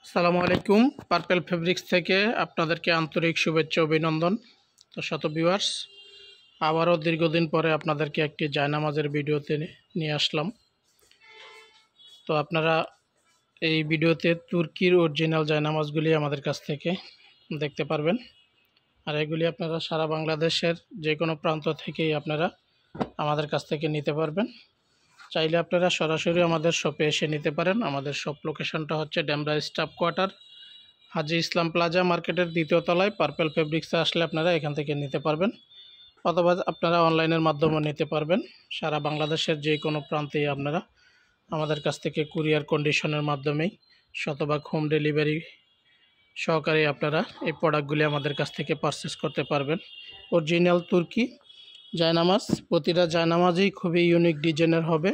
আসসালামু আলাইকুম। Purple fabrics থেকে আপনাদেরকে আন্তরিক শুভেচ্ছা অভিনন্দন। তো শত ভিউয়ার্স, আবারও দীর্ঘদিন পরে আপনাদেরকে একটি জায়নামাজের ভিডিওতে নিয়ে আসলাম। তো আপনারা এই ভিডিওতে তুর্কির অরিজিনাল জায়নামাজগুলি আমাদের কাছ থেকে দেখতে পারবেন। আর এগুলি আপনারা সারা বাংলাদেশের যে কোনো প্রান্ত থেকেই আপনারা আমাদের কাছ থেকে নিতে পারবেন। চাইলে আপনারা সরাসরি আমাদের শপে এসে নিতে পারেন। আমাদের শপ লোকেশনটা হচ্ছে ডেমরা স্টাফ কোয়ার্টার, হাজি ইসলাম প্লাজা মার্কেটের দ্বিতীয় তলায়। পার্পেল ফেব্রিক্সে আসলে আপনারা এখান থেকে নিতে পারবেন, অথবা আপনারা অনলাইনের মাধ্যমেও নিতে পারবেন। সারা বাংলাদেশের যে কোনো প্রান্তেই আপনারা আমাদের কাছ থেকে কুরিয়ার কন্ডিশনের মাধ্যমেই শতভাগ হোম ডেলিভারি সহকারে আপনারা এই প্রোডাক্টগুলি আমাদের কাছ থেকে পারচেস করতে পারবেন। অরিজিনাল তুর্কি জায়নামাজ, প্রতিটা জায়নামাজই খুবই ইউনিক ডিজাইনের হবে।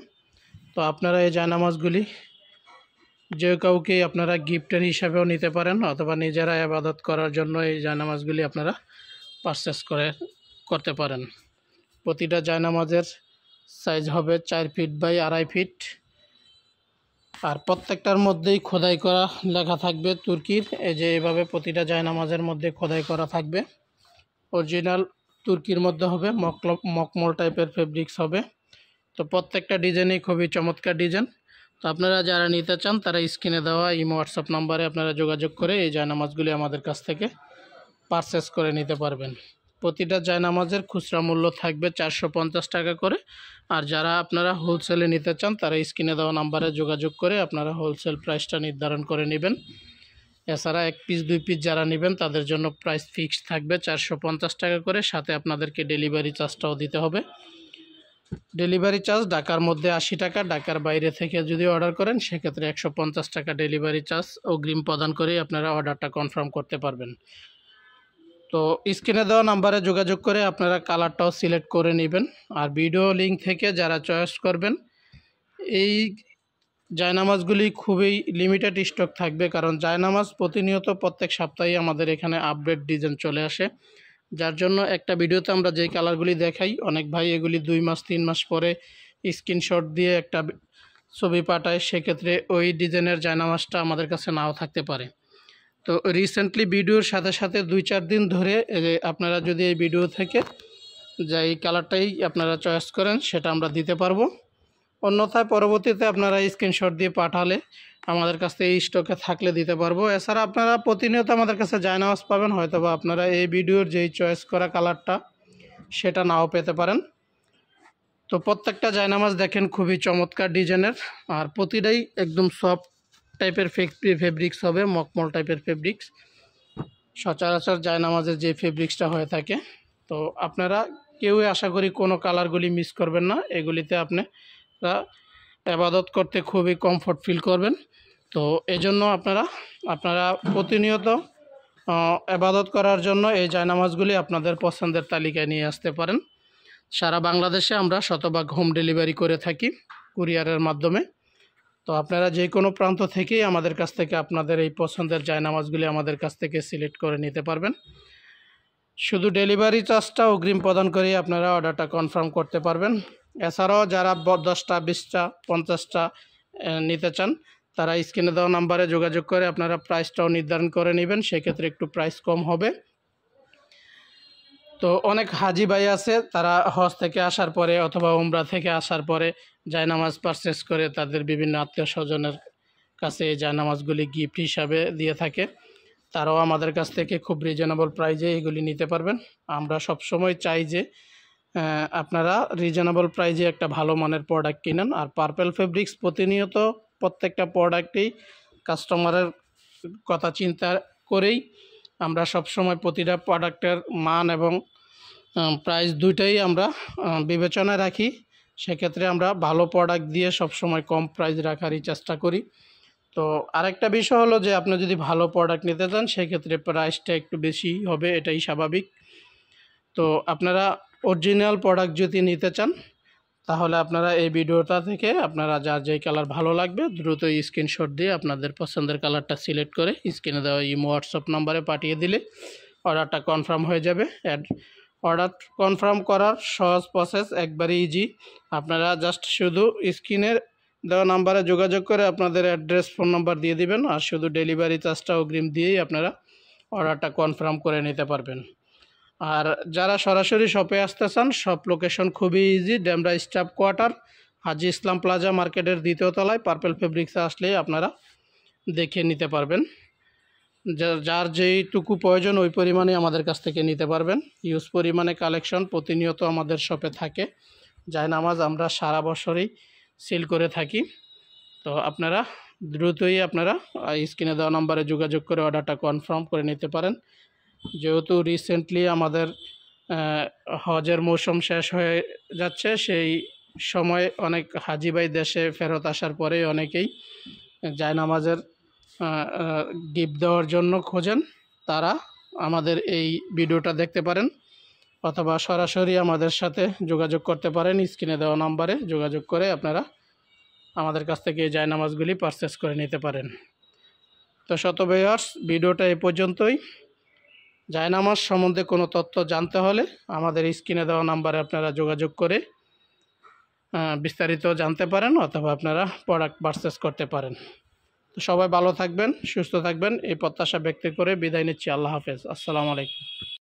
তো আপনারা এই জায়নামাজগুলি যে কাউকে আপনারা গিফটের হিসাবেও নিতে পারেন, অথবা নিজেরা ইবাদত করার জন্য এই জায়নামাজগুলি আপনারা পারচেস করতে পারেন। প্রতিটা জায়নামাজের সাইজ হবে 4 ফিট বাই 2.5 ফিট, আর প্রত্যেকটার মধ্যেই খোদাই করা লেখা থাকবে তুর্কির। এই যে এভাবে প্রতিটা জায়নামাজের মধ্যে খোদাই করা থাকবে। অরিজিনাল তুর্কির মধ্যে হবে, মকমল টাইপের ফেব্রিক্স হবে। তো প্রত্যেকটা ডিজাইনই খুবই চমৎকার ডিজাইন। তো আপনারা যারা নিতে চান তারা স্ক্রিনে দেওয়া ইমো হোয়াটসঅ্যাপ নাম্বারে আপনারা যোগাযোগ করে এই জায়নামাজগুলি আমাদের কাছ থেকে পারচেস করে নিতে পারবেন। প্রতিটা জায়নামাজের খুচরা মূল্য থাকবে 450 টাকা করে। আর যারা আপনারা হোলসেলে নিতে চান তারা স্ক্রিনে দেওয়া নাম্বারে যোগাযোগ করে আপনারা হোলসেল প্রাইসটা নির্ধারণ করে নেবেন। এছাড়া 1 পিস 2 পিস যারা নেবেন তাদের জন্য প্রাইস ফিক্সড থাকবে 450 টাকা করে, সাথে আপনাদেরকে ডেলিভারি চার্জটাও দিতে হবে। ডেলিভারি চার্জ ঢাকার মধ্যে 80 টাকা, ঢাকার বাইরে থেকে যদি অর্ডার করেন সেক্ষেত্রে 150 টাকা ডেলিভারি চার্জ অগ্রিম প্রদান করেই আপনারা অর্ডারটা কনফার্ম করতে পারবেন। তো স্ক্রিনে দেওয়া নাম্বারে যোগাযোগ করে আপনারা কালারটাও সিলেক্ট করে নেবেন। আর ভিডিও লিঙ্ক থেকে যারা চয়েস করবেন, এই জায়নামাজগুলি খুবই লিমিটেড স্টক থাকবে, কারণ জায়নামাজ প্রতিনিয়ত প্রত্যেক সপ্তাহে আমাদের এখানে আপডেট ডিজাইন চলে আসে। যার জন্য একটা ভিডিওতে আমরা যেই কালারগুলি দেখাই, অনেক ভাই এগুলি 2 মাস 3 মাস পরে স্ক্রিনশট দিয়ে একটা ছবি পাঠায়, সেক্ষেত্রে ওই ডিজাইনের জায়নামাজটা আমাদের কাছে নাও থাকতে পারে। তো রিসেন্টলি ভিডিওর সাথে সাথে 2-4 দিন ধরে আপনারা যদি এই ভিডিও থেকে যেই কালারটাই আপনারা চয়েস করেন সেটা আমরা দিতে পারবো। অন্যথায় পরবর্তীতে আপনারা স্ক্রিনশট দিয়ে পাঠালে আমাদের কাছ থেকে এই স্টকে থাকলে দিতে পারবো। এছাড়া আপনারা প্রতিনিয়ত আমাদের কাছে জায়নামাজ পাবেন, হয়তো বা আপনারা এই ভিডিওর যেই চয়েস করা কালারটা সেটা নাও পেতে পারেন। তো প্রত্যেকটা জায়নামাজ দেখেন খুবই চমৎকার ডিজাইনের, আর প্রতিটাই একদম সফট টাইপের ফেব্রিক্স হবে, মকমল টাইপের ফেব্রিক্স। সচরাচর জায়নামাজের যে ফেব্রিক্সটা হয়ে থাকে। তো আপনারা কেউই আশা করি কোনো কালারগুলি মিস করবেন না। এগুলিতে আপনারা ইবাদত করতে খুবই কমফর্ট ফিল করবেন। তো এজন্য আপনারা প্রতিনিয়ত ইবাদত করার জন্য এই জায়নামাজগুলি আপনাদের পছন্দের তালিকায় নিয়ে আসতে পারেন। সারা বাংলাদেশে আমরা শতভাগ হোম ডেলিভারি করে থাকি কুরিয়ারের মাধ্যমে। তো আপনারা যে কোনো প্রান্ত থেকেই আমাদের কাছ থেকে আপনাদের এই পছন্দের জায়নামাজগুলি আমাদের কাছ থেকে সিলেক্ট করে নিতে পারবেন। শুধু ডেলিভারি চার্জটা অগ্রিম প্রদান করেই আপনারা অর্ডারটা কনফার্ম করতে পারবেন। এছাড়াও যারা 10টা 20টা 50টা নিতে চান তারা স্ক্রিনে দেওয়া নাম্বারে যোগাযোগ করে আপনারা প্রাইসটাও নির্ধারণ করে নেবেন, সেক্ষেত্রে একটু প্রাইস কম হবে। তো অনেক হাজি ভাই আছে, তারা হজ থেকে আসার পরে অথবা উমরা থেকে আসার পরে জায়নামাজ পারচেস করে তাদের বিভিন্ন আত্মীয় স্বজনের কাছে এই জায়নামাজগুলি গিফট হিসাবে দিয়ে থাকে। তারাও আমাদের কাছ থেকে খুব রিজনেবল প্রাইজে এগুলি নিতে পারবেন। আমরা সব সময় চাই যে আপনারা রিজনেবল প্রাইজে একটা ভালো মানের প্রোডাক্ট কিনেন। আর পার্পেল ফেব্রিক্স প্রতিনিয়ত প্রত্যেকটা প্রোডাক্টেই কাস্টমারের কথা চিন্তা করেই আমরা সব সময় প্রতিটা প্রোডাক্টের মান এবং প্রাইস দুইটাই আমরা বিবেচনায় রাখি। সেক্ষেত্রে আমরা ভালো প্রোডাক্ট দিয়ে সব সময় কম প্রাইস রাখারই চেষ্টা করি। তো আরেকটা বিষয় হলো যে আপনি যদি ভালো প্রোডাক্ট নিতে চান সেক্ষেত্রে প্রাইসটা একটু বেশি হবে, এটাই স্বাভাবিক। তো আপনারা অরিজিনাল প্রোডাক্ট যদি নিতে চান তাহলে আপনারা এই ভিডিওটা থেকে আপনারা যার যেই কালার ভালো লাগবে দ্রুত স্ক্রিনশট দিয়ে আপনাদের পছন্দের কালারটা সিলেক্ট করে স্ক্রিনে দেওয়া ইমো হোয়াটসঅ্যাপ নাম্বারে পাঠিয়ে দিলে অর্ডারটা কনফার্ম হয়ে যাবে। অর্ডার কনফার্ম করার সহজ প্রসেস একবারই ইজি। আপনারা জাস্ট শুধু স্ক্রিনের দেওয়া নাম্বারে যোগাযোগ করে আপনাদের অ্যাড্রেস ফোন নাম্বার দিয়ে দিবেন, আর শুধু ডেলিভারি চার্জটা অগ্রিম দিয়েই আপনারা অর্ডারটা কনফার্ম করে নিতে পারবেন। আর যারা সরাসরি শপে আসতে চান, শপ লোকেশন খুবই ইজি, ডেমরা স্টাফ কোয়ার্টার, হাজি ইসলাম প্লাজা মার্কেটের 2য় তলায় পার্পেল ফেব্রিক্সে আসলেই আপনারা দেখে নিতে পারবেন। যার যেইটুকু প্রয়োজন ওই পরিমাণে আমাদের কাছ থেকে নিতে পারবেন। ইউজ পরিমাণে কালেকশন প্রতিনিয়ত আমাদের শপে থাকে। জায়নামাজ আমরা সারা বছরই সেল করে থাকি। তো আপনারা দ্রুতই স্ক্রিনে দেওয়া নাম্বারে যোগাযোগ করে অর্ডারটা কনফার্ম করে নিতে পারেন। যেহেতু রিসেন্টলি আমাদের হজের মৌসুম শেষ হয়ে যাচ্ছে, সেই সময় অনেক হাজি ভাই দেশে ফেরত আসার পরে অনেকেই জায়নামাজের গিফট দেওয়ার জন্য খোঁজেন। তারা আমাদের এই ভিডিওটা দেখতে পারেন অথবা সরাসরি আমাদের সাথে যোগাযোগ করতে পারেন। স্ক্রিনে দেওয়া নাম্বারে যোগাযোগ করে আপনারা আমাদের কাছ থেকে এই জায়নামাজগুলি পারচেস করে নিতে পারেন। তো শত ভিউয়ার্স, ভিডিওটা এই পর্যন্তই। জায়নামাজ সম্বন্ধে কোনো তথ্য জানতে হলে আমাদের স্ক্রিনে দেওয়া নাম্বারে আপনারা যোগাযোগ করে বিস্তারিত জানতে পারেন অথবা আপনারা প্রোডাক্ট পারচেস করতে পারেন। তো সবাই ভালো থাকবেন, সুস্থ থাকবেন, এই প্রত্যাশা ব্যক্ত করে বিদায় নিচ্ছি। আল্লাহ হাফেজ। আসসালামু আলাইকুম।